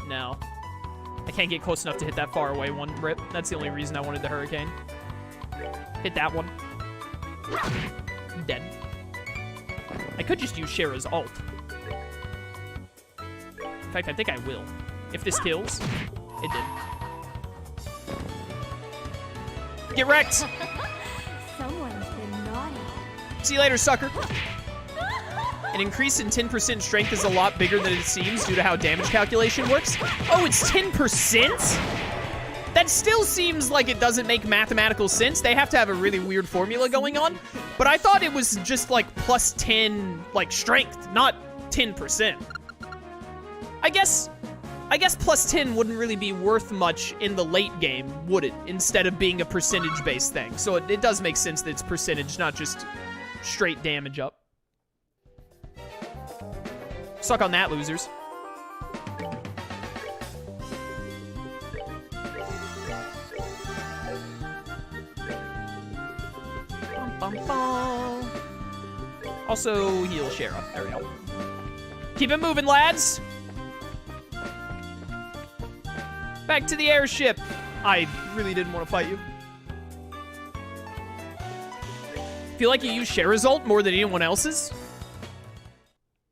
No. I can't get close enough to hit that far away one rip. That's the only reason I wanted the hurricane. Hit that one. Dead. I could just use Shera's ult. In fact, I think I will. If this kills. It did. Get wrecked! Someone's been naughty. See you later, sucker. An increase in 10% strength is a lot bigger than it seems due to how damage calculation works. Oh, it's 10%? That still seems like it doesn't make mathematical sense. They have to have a really weird formula going on. But I thought it was just like plus 10, like strength, not 10%. I guess plus 10 wouldn't really be worth much in the late game, would it? Instead of being a percentage-based thing. So it does make sense that it's percentage, not just straight damage up. Suck on that, losers. Bum, bum, bum. Also, heal Shera. There we go. Keep it moving, lads. Back to the airship. I really didn't want to fight you. Feel like you use Shera's ult more than anyone else's?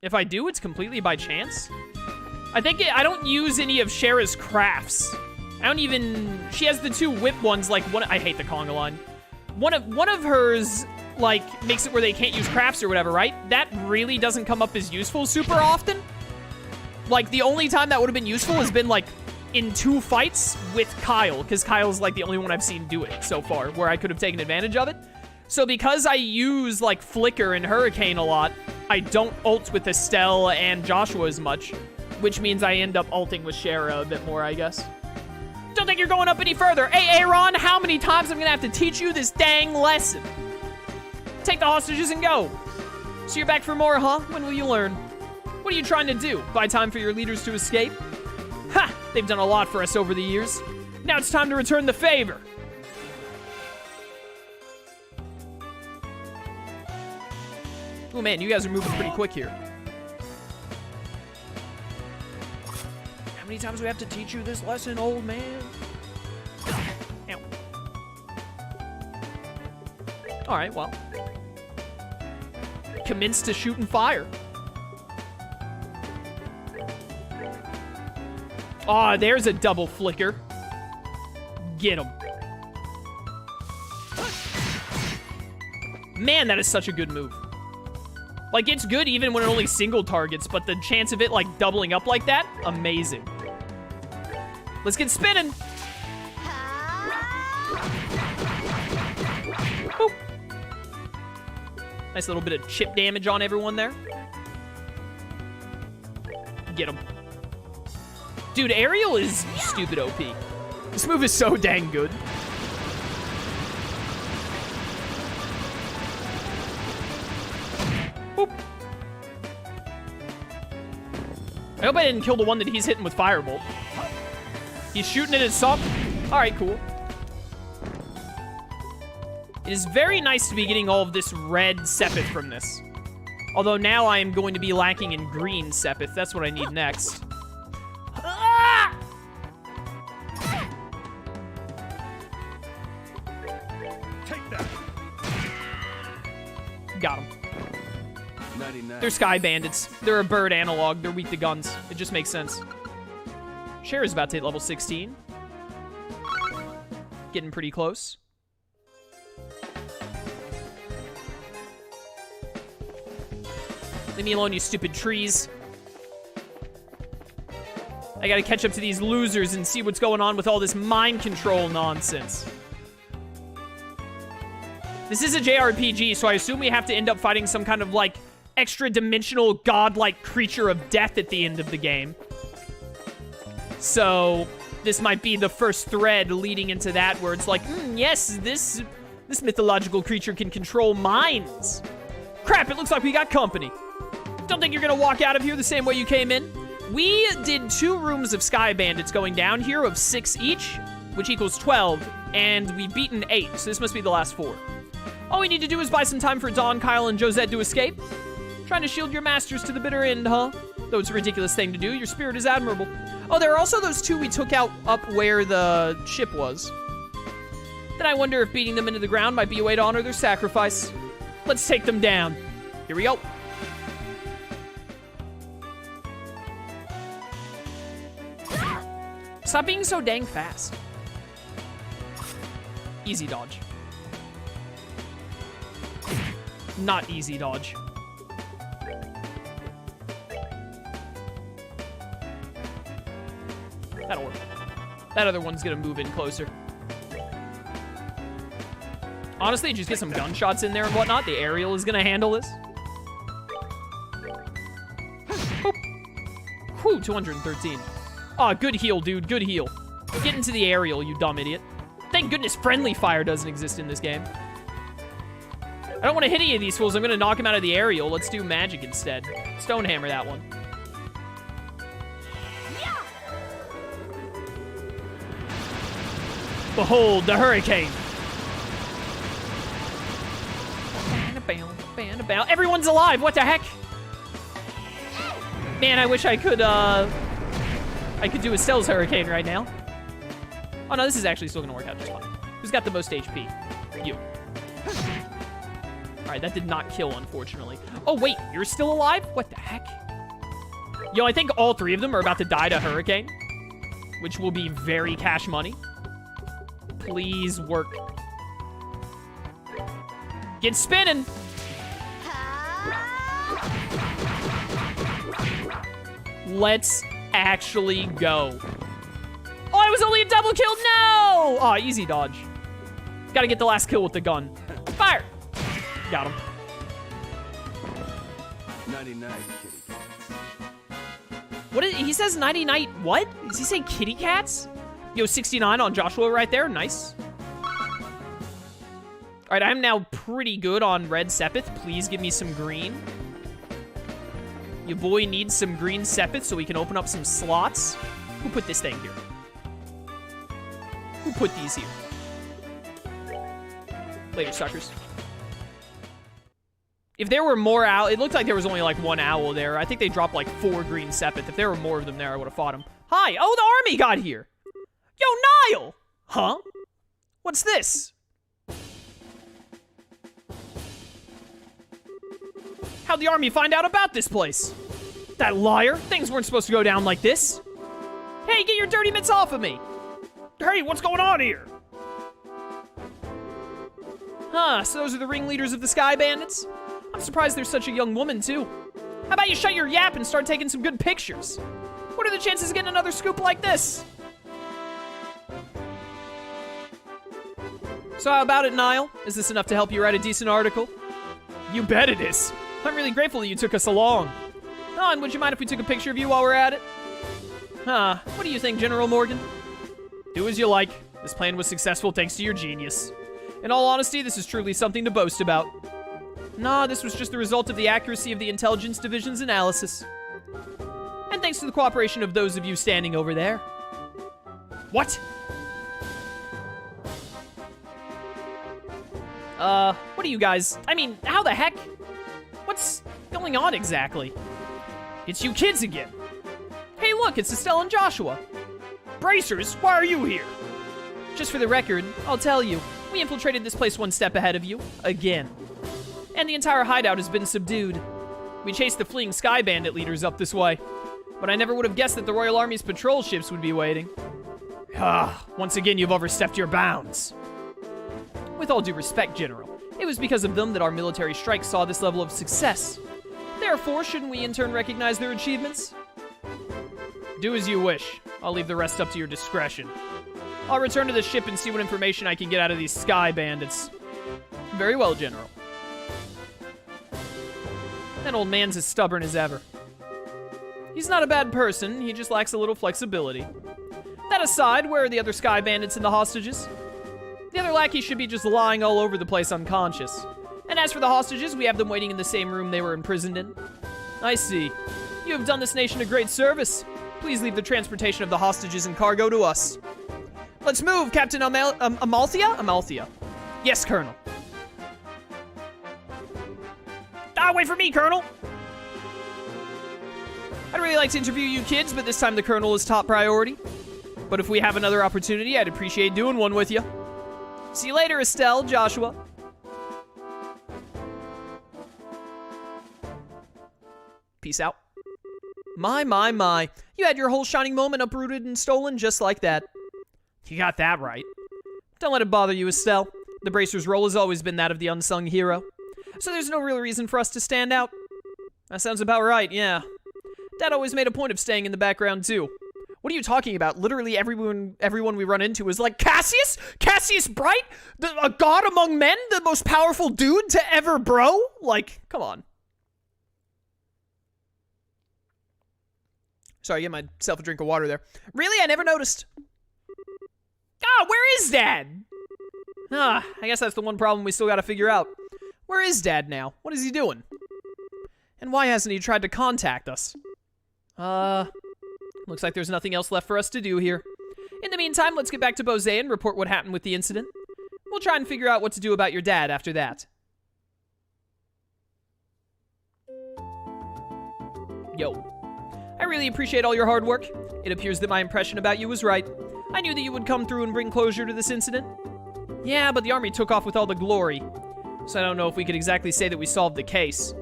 If I do, it's completely by chance. I don't use any of Shera's crafts. She has the two whip ones, like I hate the conga line. One of hers, like, makes it where they can't use crafts or whatever, right? That really doesn't come up as useful super often. Like, the only time that would have been useful has been, like, in 2 fights with Kyle, because Kyle's, like, the only one I've seen do it so far, where I could have taken advantage of it. So because I use, like, Flicker and Hurricane a lot, I don't ult with Estelle and Joshua as much, which means I end up ulting with Shera a bit more, I guess. Don't think you're going up any further. Hey, Aaron, how many times I'm gonna have to teach you this dang lesson? Take the hostages and go. So you're back for more, huh? When will you learn? What are you trying to do? Buy time for your leaders to escape? Ha! They've done a lot for us over the years. Now it's time to return the favor. Oh man, you guys are moving pretty quick here. How many times do we have to teach you this lesson, old man? Ow. Alright, well. Commence to shoot and fire. Aw, there's a double flicker. Get him. Man, that is such a good move. Like, it's good even when it only single targets, but the chance of it, like, doubling up like that, amazing. Let's get spinning. Boop. Nice little bit of chip damage on everyone there. Get him. Dude, Aerial is stupid OP. This move is so dang good. Boop. I hope I didn't kill the one that he's hitting with Firebolt. He's shooting it at Sop. Alright, cool. It is very nice to be getting all of this red Sepith from this. Although now I am going to be lacking in green Sepith. That's what I need next. Ah! Take that. Got him. 99. They're Sky Bandits. They're a bird analog. They're weak to guns. It just makes sense. Shera's about to hit level 16. Getting pretty close. Leave me alone, you stupid trees. I gotta catch up to these losers and see what's going on with all this mind control nonsense. This is a JRPG, so I assume we have to end up fighting some kind of, like, extra-dimensional, godlike creature of death at the end of the game. So, this might be the first thread leading into that, where it's like, yes, this mythological creature can control minds. Crap, it looks like we got company. Don't think you're gonna walk out of here the same way you came in. We did 2 rooms of Sky Bandits going down here of 6 each, which equals 12, and we've beaten 8, so this must be the last 4. All we need to do is buy some time for Dawn, Kyle, and Josette to escape. Trying to shield your masters to the bitter end, huh? Though it's a ridiculous thing to do, your spirit is admirable. Oh, there are also those two we took out up where the ship was. Then I wonder if beating them into the ground might be a way to honor their sacrifice. Let's take them down. Here we go. Stop being so dang fast. Easy dodge. Not easy dodge. That'll work. That other one's gonna move in closer. Honestly, just get some gunshots in there and whatnot. The aerial is gonna handle this. Whew, 213. Aw, good heal, dude, good heal. Get into the aerial, you dumb idiot. Thank goodness friendly fire doesn't exist in this game. I don't want to hit any of these fools. I'm gonna knock him out of the aerial. Let's do magic instead. Stonehammer that one. Behold the hurricane. Everyone's alive. What the heck? Man, I wish I could do Estelle's hurricane right now. Oh no, this is actually still gonna work out just fine. Who's got the most HP? You. All right, that did not kill, unfortunately. Oh wait, you're still alive? What the heck? Yo, I think all three of them are about to die to hurricane, which will be very cash money. Please work. Get spinning. Let's actually go. Oh, I was only a double kill. No! Oh, easy dodge. Gotta get the last kill with the gun. Fire! Got him. 99 kitty cats. What is, he says 99, what? Does he say kitty cats? Yo, 69 on Joshua right there. Nice. All right, I'm now pretty good on red Sepith. Please give me some green. Your boy needs some green Sepith so we can open up some slots. Who put this thing here? Who put these here? Later, suckers. If there were more owl, it looked like there was only like one owl there. I think they dropped like 4 green Sepith. If there were more of them there, I would have fought them. Hi! Oh, the army got here! Yo, Niall! Huh? What's this? How'd the army find out about this place? That liar! Things weren't supposed to go down like this. Hey, get your dirty mitts off of me! Hey, what's going on here? Huh, so those are the ringleaders of the Sky Bandits? I'm surprised there's such a young woman, too. How about you shut your yap and start taking some good pictures? What are the chances of getting another scoop like this? So how about it, Niall? Is this enough to help you write a decent article? You bet it is. I'm really grateful that you took us along. Oh, and would you mind if we took a picture of you while we're at it? Huh, what do you think, General Morgan? Do as you like. This plan was successful thanks to your genius. In all honesty, this is truly something to boast about. Nah, this was just the result of the accuracy of the Intelligence Division's analysis. And thanks to the cooperation of those of you standing over there. What? What are you guys? I mean, how the heck? What's going on exactly? It's you kids again. Hey, look, it's Estelle and Joshua. Bracers, why are you here? Just for the record, I'll tell you, we infiltrated this place one step ahead of you, again. And the entire hideout has been subdued. We chased the fleeing Sky Bandit leaders up this way. But I never would have guessed that the Royal Army's patrol ships would be waiting. Once again, you've overstepped your bounds. With all due respect, General, it was because of them that our military strike saw this level of success. Therefore, shouldn't we in turn recognize their achievements? Do as you wish. I'll leave the rest up to your discretion. I'll return to the ship and see what information I can get out of these Sky Bandits. Very well, General. That old man's as stubborn as ever. He's not a bad person, he just lacks a little flexibility. That aside, where are the other Sky Bandits and the hostages? The other lackeys should be just lying all over the place unconscious. And as for the hostages, we have them waiting in the same room they were imprisoned in. I see. You have done this nation a great service. Please leave the transportation of the hostages and cargo to us. Let's move, Captain Amalthea? Amalthea. Yes, Colonel. Wait for me, Colonel. I'd really like to interview you kids, but this time the Colonel is top priority. But if we have another opportunity, I'd appreciate doing one with you. See you later, Estelle, Joshua. Peace out. My. You had your whole shining moment uprooted and stolen just like that. You got that right. Don't let it bother you, Estelle. The Bracer's role has always been that of the unsung hero. So there's no real reason for us to stand out. That sounds about right, yeah. Dad always made a point of staying in the background, too. What are you talking about? Literally everyone we run into is like, Cassius? Cassius Bright? A god among men? The most powerful dude to ever bro? Like, come on. Sorry, get myself a drink of water there. Really? I never noticed. Ah, where is Dad? I guess that's the one problem we still gotta figure out. Where is Dad now? What is he doing? And why hasn't he tried to contact us? Looks like there's nothing else left for us to do here. In the meantime, let's get back to Bose and report what happened with the incident. We'll try and figure out what to do about your dad after that. Yo. I really appreciate all your hard work. It appears that my impression about you was right. I knew that you would come through and bring closure to this incident. Yeah, but the army took off with all the glory. So I don't know if we could exactly say that we solved the case.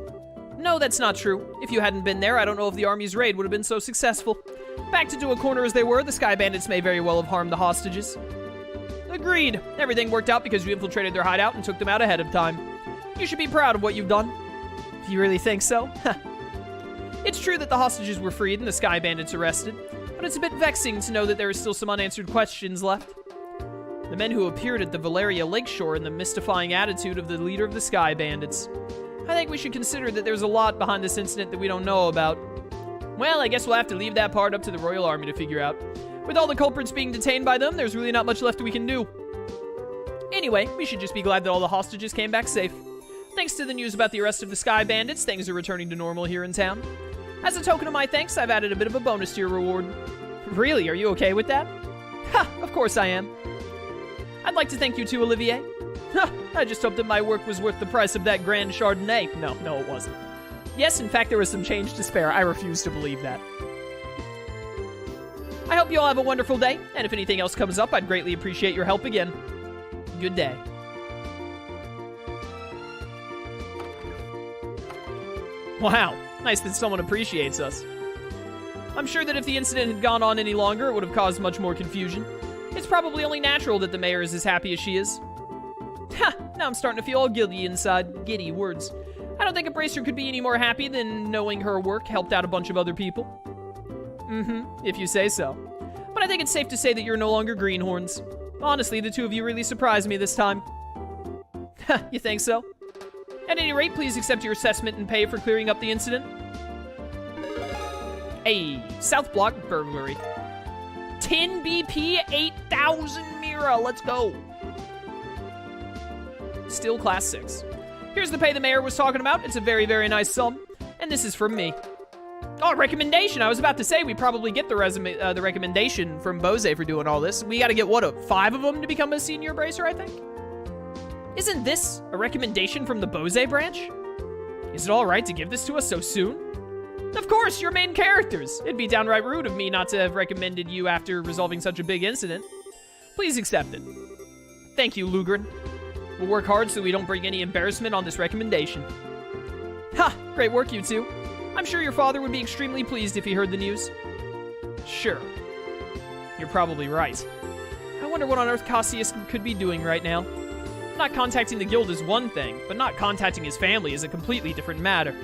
No, that's not true. If you hadn't been there, I don't know if the army's raid would have been so successful. Backed into a corner as they were, the Sky Bandits may very well have harmed the hostages. Agreed. Everything worked out because you infiltrated their hideout and took them out ahead of time. You should be proud of what you've done. If you really think so? It's true that the hostages were freed and the Sky Bandits arrested, but it's a bit vexing to know that there are still some unanswered questions left. The men who appeared at the Valeria Lakeshore and the mystifying attitude of the leader of the Sky Bandits. I think we should consider that there's a lot behind this incident that we don't know about. Well, I guess we'll have to leave that part up to the Royal Army to figure out. With all the culprits being detained by them, there's really not much left we can do. Anyway, we should just be glad that all the hostages came back safe. Thanks to the news about the arrest of the Sky Bandits, things are returning to normal here in town. As a token of my thanks, I've added a bit of a bonus to your reward. Really? Are you okay with that? Ha! Of course I am. I'd like to thank you too, Olivier. Ha! I just hoped that my work was worth the price of that grand Chardonnay. No, it wasn't. Yes, in fact, there was some change to spare. I refuse to believe that. I hope you all have a wonderful day, and if anything else comes up, I'd greatly appreciate your help again. Good day. Wow, nice that someone appreciates us. I'm sure that if the incident had gone on any longer, it would have caused much more confusion. It's probably only natural that the mayor is as happy as she is. Ha! Now I'm starting to feel all guilty inside. Giddy words. I don't think a bracer could be any more happy than knowing her work helped out a bunch of other people. If you say so. But I think it's safe to say that you're no longer greenhorns. Honestly, the two of you really surprised me this time. You think so? At any rate, please accept your assessment and pay for clearing up the incident. Hey, South Block burglary. 10 BP, 8,000 Mira, let's go. Still class 6. Here's the pay the mayor was talking about. It's a very, very nice sum. And this is from me. Oh, recommendation. I was about to say we probably get the recommendation from Bose for doing all this. We got to get, what, 5 of them to become a senior bracer, I think? Isn't this a recommendation from the Bose branch? Is it all right to give this to us so soon? Of course, you're main characters. It'd be downright rude of me not to have recommended you after resolving such a big incident. Please accept it. Thank you, Lugren. We'll work hard so we don't bring any embarrassment on this recommendation. Ha! Great work, you two. I'm sure your father would be extremely pleased if he heard the news. Sure. You're probably right. I wonder what on earth Cassius could be doing right now. Not contacting the guild is one thing, but not contacting his family is a completely different matter.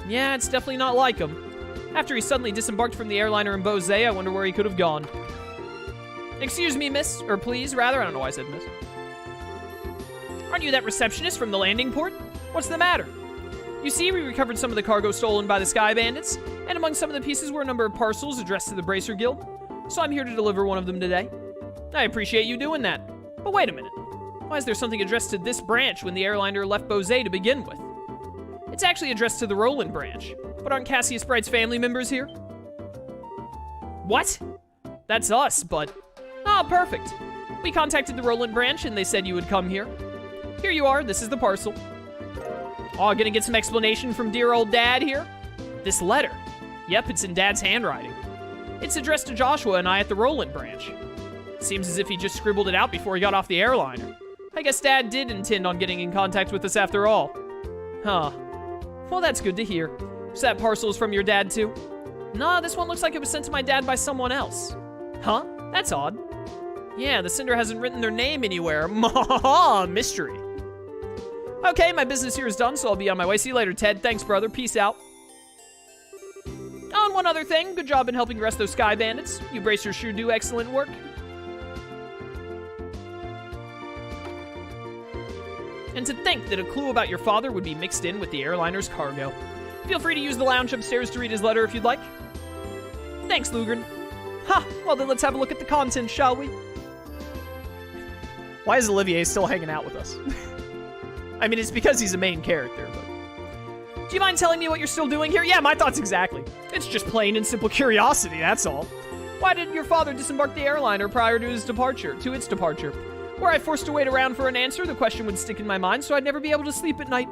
Yeah, it's definitely not like him. After he suddenly disembarked from the airliner in Bose, I wonder where he could have gone. Excuse me, miss, or please, rather. I don't know why I said miss. Aren't you that receptionist from the landing port? What's the matter? You see, we recovered some of the cargo stolen by the Sky Bandits, and among some of the pieces were a number of parcels addressed to the Bracer Guild, so I'm here to deliver one of them today. I appreciate you doing that. But wait a minute. Why is there something addressed to this branch when the airliner left Bose to begin with? It's actually addressed to the Roland branch, but aren't Cassius Bright's family members here? What? That's us, but... Ah, perfect. We contacted the Roland branch and they said you would come here. Here you are, this is the parcel. Oh, gonna get some explanation from dear old dad here? This letter. Yep, it's in Dad's handwriting. It's addressed to Joshua and I at the Roland branch. Seems as if he just scribbled it out before he got off the airliner. I guess Dad did intend on getting in contact with us after all. Huh. Well, that's good to hear. So that parcel is from your dad, too? Nah, this one looks like it was sent to my dad by someone else. Huh? That's odd. Yeah, the sender hasn't written their name anywhere. Mystery. Okay, my business here is done, so I'll be on my way. See you later, Ted. Thanks, brother. Peace out. Oh, and one other thing. Good job in helping arrest those Sky Bandits. You bracers sure do excellent work. And to think that a clue about your father would be mixed in with the airliner's cargo. Feel free to use the lounge upstairs to read his letter if you'd like. Thanks, Lugren. Ha! Well then, let's have a look at the content, shall we? Why is Olivier still hanging out with us? I mean, it's because he's a main character, but... Do you mind telling me what you're still doing here? Yeah, my thoughts exactly. It's just plain and simple curiosity, that's all. Why did your father disembark the airliner prior to its departure? Were I forced to wait around for an answer, the question would stick in my mind, so I'd never be able to sleep at night.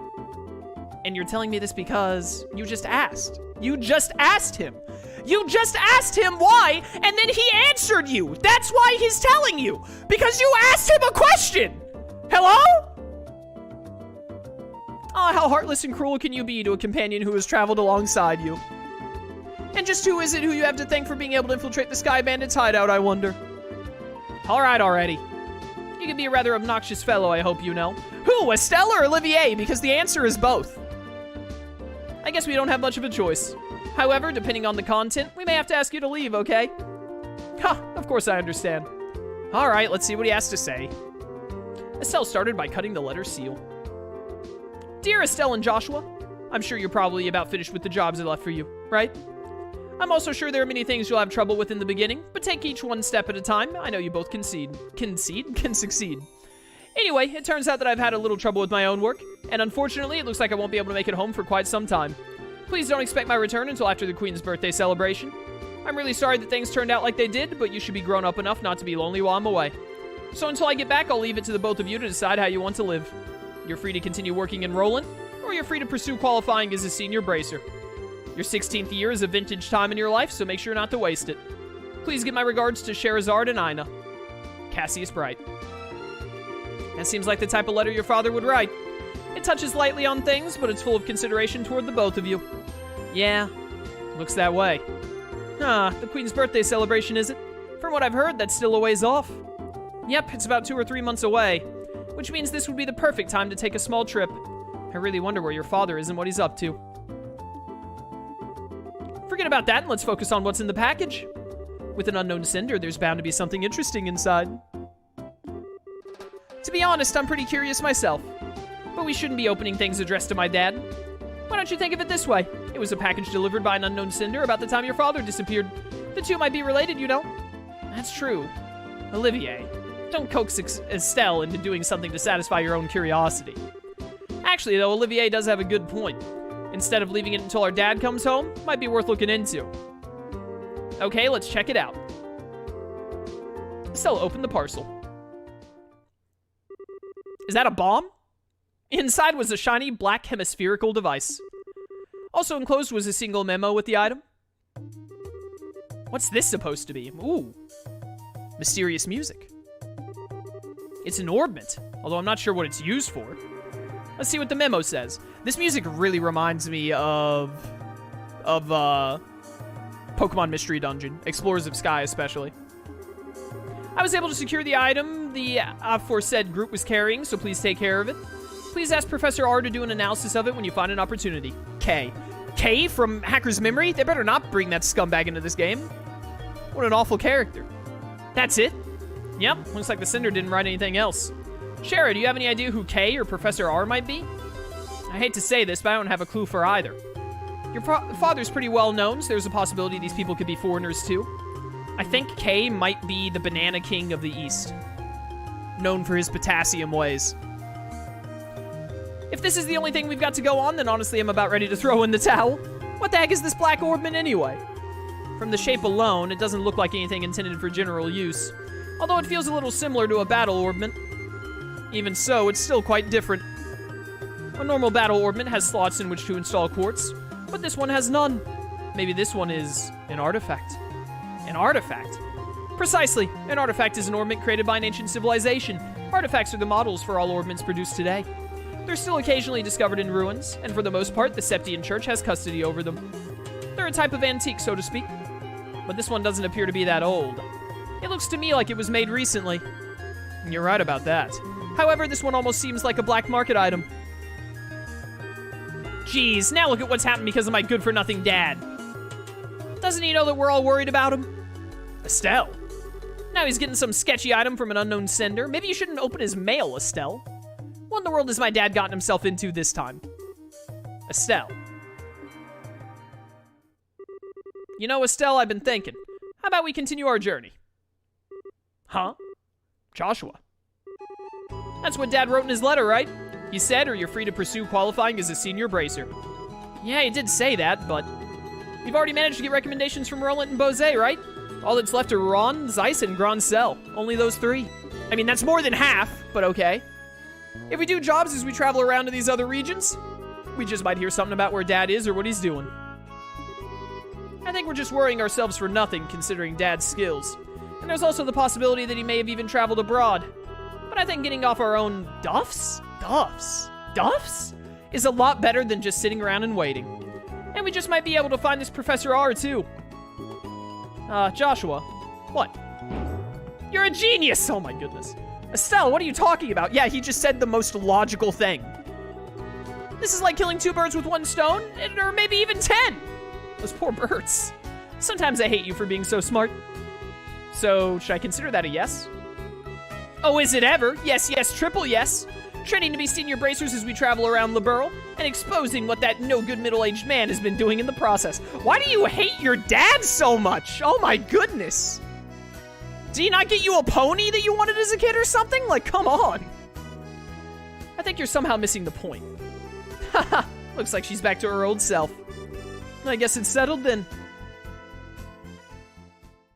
And you're telling me this because you just asked. You just asked him. You just asked him why, and then he answered you. That's why he's telling you. Because you asked him a question. Hello? Oh, how heartless and cruel can you be to a companion who has traveled alongside you? And just who is it who you have to thank for being able to infiltrate the Sky Bandits' hideout, I wonder? All right, already. You can be a rather obnoxious fellow, I hope you know. Who, Estelle or Olivier? Because the answer is both. I guess we don't have much of a choice. However, depending on the content, we may have to ask you to leave, okay? Ha, of course I understand. All right, let's see what he has to say. Estelle started by cutting the letter seal. Dear Estelle and Joshua, I'm sure you're probably about finished with the jobs I left for you, right? I'm also sure there are many things you'll have trouble with in the beginning, but take each one step at a time. I know you both can succeed. Anyway, it turns out that I've had a little trouble with my own work, and unfortunately, it looks like I won't be able to make it home for quite some time. Please don't expect my return until after the Queen's birthday celebration. I'm really sorry that things turned out like they did, but you should be grown up enough not to be lonely while I'm away. So until I get back, I'll leave it to the both of you to decide how you want to live. You're free to continue working in Roland, or you're free to pursue qualifying as a senior bracer. Your 16th year is a vintage time in your life, so make sure not to waste it. Please give my regards to Scheherazade and Ina. Cassius Bright. That seems like the type of letter your father would write. It touches lightly on things, but it's full of consideration toward the both of you. Yeah, looks that way. The Queen's birthday celebration, is it? From what I've heard, that's still a ways off. Yep, it's about 2 or 3 months away, which means this would be the perfect time to take a small trip. I really wonder where your father is and what he's up to. Forget about that and let's focus on what's in the package. With an unknown sender, there's bound to be something interesting inside. To be honest, I'm pretty curious myself. But we shouldn't be opening things addressed to my dad. Why don't you think of it this way? It was a package delivered by an unknown sender about the time your father disappeared. The two might be related, you know. That's true. Olivier, don't coax Estelle into doing something to satisfy your own curiosity. Actually, though, Olivier does have a good point. Instead of leaving it until our dad comes home, might be worth looking into. Okay, let's check it out. Estelle opened the parcel. Is that a bomb? Inside was a shiny black hemispherical device. Also enclosed was a single memo with the item. What's this supposed to be? Ooh. Mysterious music. It's an orbment, although I'm not sure what it's used for. Let's see what the memo says. This music really reminds me of Pokemon Mystery Dungeon, Explorers of Sky especially. I was able to secure the item the aforesaid group was carrying, so please take care of it. Please ask Professor R to do an analysis of it when you find an opportunity. K. K from Hacker's Memory? They better not bring that scumbag into this game. What an awful character. That's it? Yep, looks like the sender didn't write anything else. Shara, do you have any idea who K or Professor R might be? I hate to say this, but I don't have a clue for either. Your father's pretty well known, so there's a possibility these people could be foreigners too. I think K might be the Banana King of the East, known for his potassium ways. If this is the only thing we've got to go on, then honestly I'm about ready to throw in the towel. What the heck is this black orbment anyway? From the shape alone, it doesn't look like anything intended for general use, although it feels a little similar to a battle orbment. Even so, it's still quite different. A normal battle orbment has slots in which to install quartz, but this one has none. Maybe this one is an artifact. An artifact? Precisely. An artifact is an ornament created by an ancient civilization. Artifacts are the models for all ornaments produced today. They're still occasionally discovered in ruins, and for the most part, the Septian Church has custody over them. They're a type of antique, so to speak. But this one doesn't appear to be that old. It looks to me like it was made recently. You're right about that. However, this one almost seems like a black market item. Jeez, now look at what's happened because of my good-for-nothing dad. Doesn't he know that we're all worried about him? Estelle. Now he's getting some sketchy item from an unknown sender. Maybe you shouldn't open his mail, Estelle. What in the world has my dad gotten himself into this time? Estelle. You know, Estelle, I've been thinking. How about we continue our journey? Huh? Joshua. That's what Dad wrote in his letter, right? He said, or you're free to pursue qualifying as a senior bracer. Yeah, he did say that, but you've already managed to get recommendations from Roland and Bose, right? All that's left are Ron, Zeiss, and Grancel. Only those three. I mean, that's more than half, but okay. If we do jobs as we travel around to these other regions, we just might hear something about where Dad is or what he's doing. I think we're just worrying ourselves for nothing, considering Dad's skills. And there's also the possibility that he may have even traveled abroad. But I think getting off our own duffs is a lot better than just sitting around and waiting. And we just might be able to find this Professor R, too. Joshua. What? You're a genius! Oh my goodness. Estelle, what are you talking about? Yeah, he just said the most logical thing. This is like killing 2 birds with 1 stone, or maybe even 10. Those poor birds. Sometimes I hate you for being so smart. So, should I consider that a yes? Oh, is it ever? Yes, yes, triple yes. Training to be senior bracers as we travel around Liberl, and exposing what that no-good middle-aged man has been doing in the process. Why do you hate your dad so much? Oh my goodness. Did he not get you a pony that you wanted as a kid or something? Like, come on. I think you're somehow missing the point. Haha, looks like she's back to her old self. I guess it's settled then.